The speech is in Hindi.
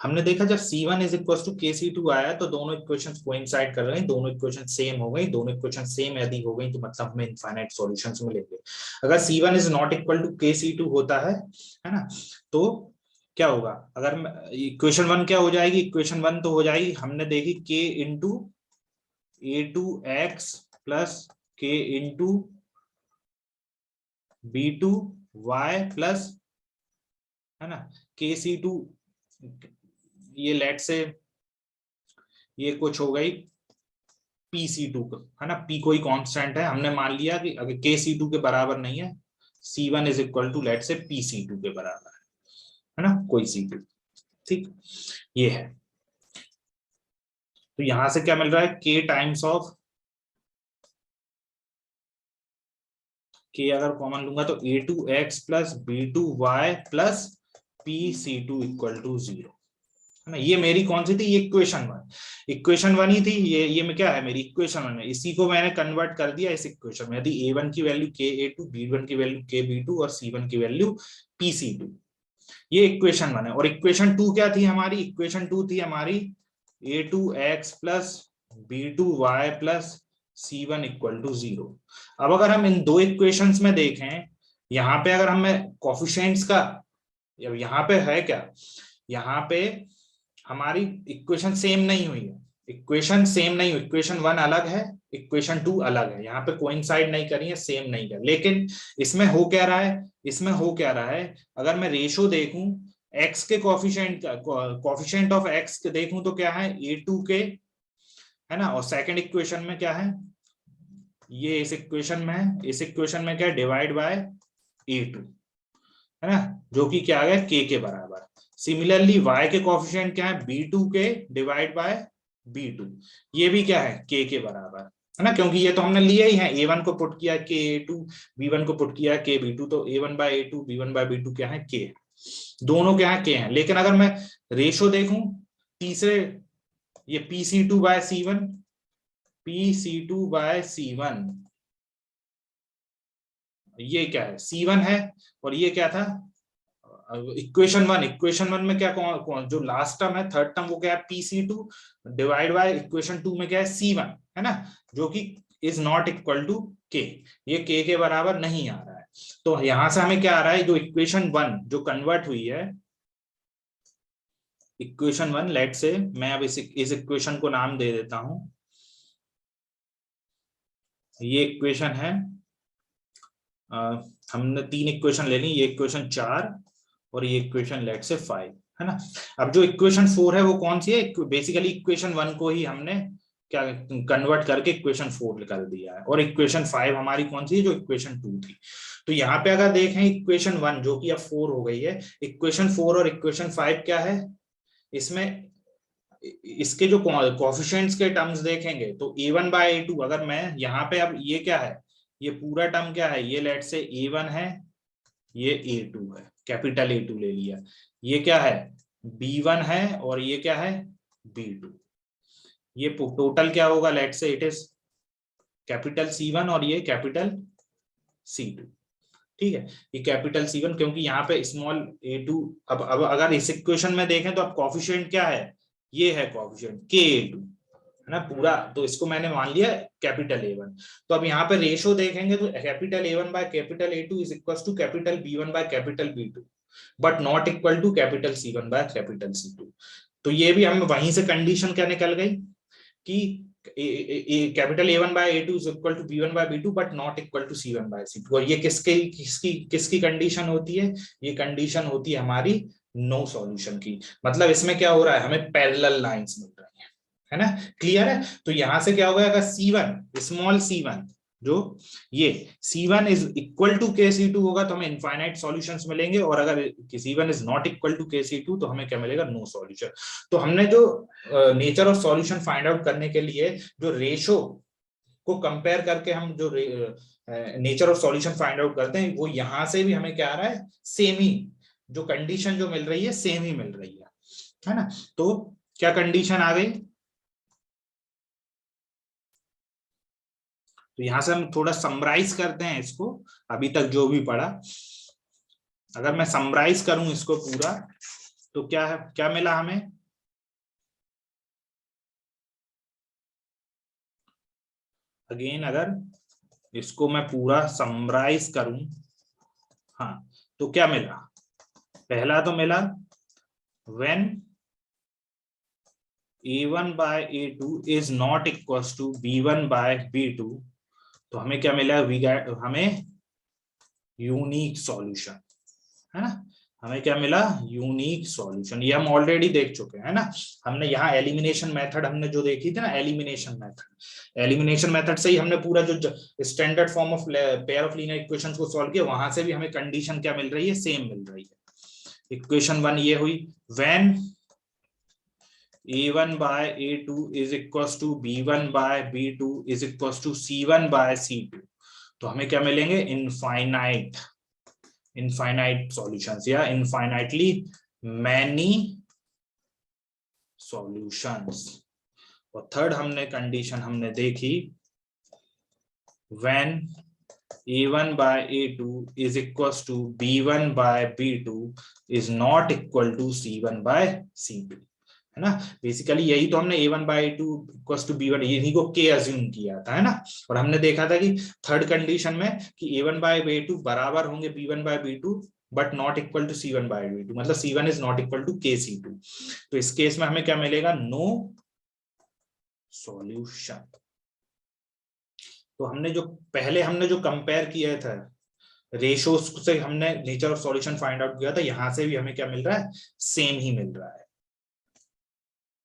हमने देखा जब C1 is equal to KC2 आया तो दोनों इक्वेशंस कोइंसाइड कर रहे हैं, दोनों इक्वेशन सेम हो गई, दोनों इक्वेशन सेम यदि हो गई तो मतलब हमें इनफाइनाइट सॉल्यूशंस मिलेंगे। अगर C1 is not equal to KC2 होता है ना, तो क्या होगा? अगर इक्वेशन 1 क्या हो जाएगी? इक्वेशन 1 तो हो जाएगी, हमने देखी K into A2X plus K into B2Y plus, है ना, KC2, ये लेट से ये कुछ हो गई PC2 का, है ना, P कोई कांस्टेंट है, हमने मान लिया कि अगर KC2 के बराबर नहीं है, C1 is equal to late से PC2 के बराबर है ना, कोई C2। ठीक, ये है। तो यहां से क्या मिल रहा है? K टाइम्स ऑफ K अगर कॉमन लूंगा तो A2X plus B2Y plus PC2 equal to 0, है ना। ये मेरी कौन सी थी? ये इक्वेशन वन ही थी, ये में क्या है? मेरी इक्वेशन 1 है। इसी को मैंने कन्वर्ट कर दिया इस इक्वेशन में। यदि A1 की वैल्यू KA2, B1 की वैल्यू KB2 और C1 की वैल्यू PC2, ये इक्वेशन 1 है। और इक्वेशन 2 क्या थी हमारी? इक्वेशन 2 थी हमारी A2X plus B2Y plus C1 equal to 0। अब अगर हम इन दो इक्वेशंस में देखें, यहाँ पे अगर हमें कोफिशिएंट्स का, यहाँ पे है क्या, यहाँ पे हमारी इक्वेशन सेम नहीं हुई है, इक्वेशन सेम नहीं हुई, इक्वेशन 1 अलग है, इक्वेशन 2 अलग है, यहाँ पे कोइंसाइड नहीं करी है, सेम नहीं कर। लेकिन इसमें हो क्या रहा है? इसमें हो क्या रहा है, अगर मैं रेशो देखूं x के कोफिशिएंट ऑफ x देखूं तो क्या है? A2 के, है ना, और सेकंड इक्वेशन में क्या है? ये इस इक्वेशन में है, इस इक्वेशन में क्या है? डिवाइड बाय A2, है ना, जो कि क्या आ गया? K के बराबर। सिमिलरली y के कोफिशिएंट क्या है? B2 के डिवाइड बाय B2, ये भी क्या है? K के बराबर, है ना, क्योंकि ये तो हमने लिया ही है, A1 को पुट किया KA2, B1 को पुट किया KB2, तो A1 by A2, B1 by B2 क्या है? K, दोनों क्या है? K है। लेकिन अगर मैं रेशो देखूं तीसरे, ये PC2 bye C1, PC2 bye C1, ये क्या है? C1 है, और ये क्या था? इक्वेशन 1 में क्या कौन जो लास्ट टर्म है, थर्ड टर्म, वो क्या है? PC2 डिवाइड बाय इक्वेशन 2 में क्या है? C1, है ना, जो कि is not equal to K, ये K के बराबर नहीं आ रहा है। तो यहां से हमें क्या आ रहा है? जो इक्वेशन 1 जो कन्वर्ट हुई है, इक्वेशन 1, लेट से मैं अब इस इक्वेशन को नाम दे देता हूं, ये इक्वेशन है, हमने 3 इक्वेशन ले ली, ये इक्वेशन 4 और ये इक्वेशन लेट से 5, है ना। अब जो इक्वेशन 4 है वो कौन सी है? बेसिकली इक्वेशन 1 को ही हमने क्या कन्वर्ट करके इक्वेशन 4 कर दिया है, और इक्वेशन 5 हमारी कौन सी है? जो इक्वेशन 2 थी। तो यहाँ पे अगर देखें इक्वेशन 1 जो कि अब 4 हो गई है, इक्वेशन 4 और इक्वेशन 5 क्या है? इसमें इसके जो कोफिशिएंट्स के टर्म्स देखेंगे तो A1 बाय A2, अगर मैं यहाँ पे, अब ये क्या है? ये पूरा टर्म क्या है? ये लेट से A1 है, ये A2 है, कैपिटल A2 ले लिया, ये क्या है? B1 है, और ये क्या है? B2। ये टोटल क्या होगा? लेट से इट इज कैपिटल C1 और ये कैपिटल C2। ठीक है, ये कैपिटल C1 क्योंकि यहाँ पे स्मॉल A2। अब अगर इस इक्वेशन में देखें तो अब कोफिशिएंट क्या है? ये है कोफिशिएंट KA2, है ना, पूरा, तो इसको मैंने मान लिया कैपिटल A1। तो अब यहाँ पे रेशो देखेंगे तो capital A1 by capital A2 is equal to capital B1 by capital B2, but not equal to capital C1 by capital C2। तो ये भी हमें वहीं से कंडीशन क्या निकल गई कि capital A1 by A2 is equal to B1 by B2 but not equal to C1 by C2। और ये किसकी कंडीशन होती है? ये कंडीशन होती है हमारी नो सॉल्यूशन की। मतलब इसमें क्या हो रहा है? हमें पैरेलल लाइंस मिल रही है ना, क्लियर है। तो यहां से क्या होगा? अगर C1 स्मॉल C1, जो ये C1 is equal to KC2 होगा तो हमें इनफाइनाइट सॉल्यूशंस मिलेंगे, और अगर C1 is not equal to KC2 तो हमें क्या मिलेगा? No solution. तो हमने जो nature of solution find out करने के लिए जो रेशो को कंपेयर करके हम जो nature of solution find out करते हैं, वो यहां से भी हमें क्या आ रहा है? सेम ही जो कंडीशन जो मिल रही है, सेम ही मिल रही है ना। तो क्या कंडीशन आ गई? तो यहां से हम थोड़ा समराइज करते हैं इसको, अभी तक जो भी पढ़ा। अगर मैं समराइज करूं इसको पूरा, तो क्या है? क्या मिला हमें? अगेन अगर इसको मैं पूरा समराइज करूं, हाँ, तो क्या मिला? पहला तो मिला when a1 by a2 is not equals to b1 by b2, तो हमें क्या मिला? हमें यूनिक सॉल्यूशन, है ना? हमें क्या मिला? Unique solution. ये हम ऑलरेडी देख चुके हैं, है ना? हमने यहाँ एलिमिनेशन मेथड हमने जो देखी थी ना, एलिमिनेशन मेथड से ही हमने पूरा जो standard form of pair of linear equations को सॉल्व किया, वहां से भी हमें कंडीशन क्या मिल रही है? सेम मिल रही है। इक्वेशन 1 ये हुई, when a1 by a2 is equals to b1 by b2 is equals to c1 by c2, तो हमें क्या मिलेंगे? इनफाइनाइट सॉल्यूशंस या इनफाइनाइटली मैनी सॉल्यूशंस। और थर्ड हमने कंडीशन हमने देखी, when a1 by a2 is equals to b1 by b2 is not equal to c1 by c2, है ना? बेसिकली यही तो हमने a1 by a2 equals to b1 यही को k अज्यूम किया था, है ना? और हमने देखा था कि थर्ड कंडीशन में कि a1 by a2 बराबर होंगे b1 by b2 but not equal to c1 by b2, मतलब c1 is not equal to k c2। तो इस केस में हमें क्या मिलेगा? No solution. तो हमने जो कंपेयर किया था रेशोस से, हमने nature of solution find out किया था, यहां से भी हमें क्या मिल रहा है? सेम ही मिल रहा है।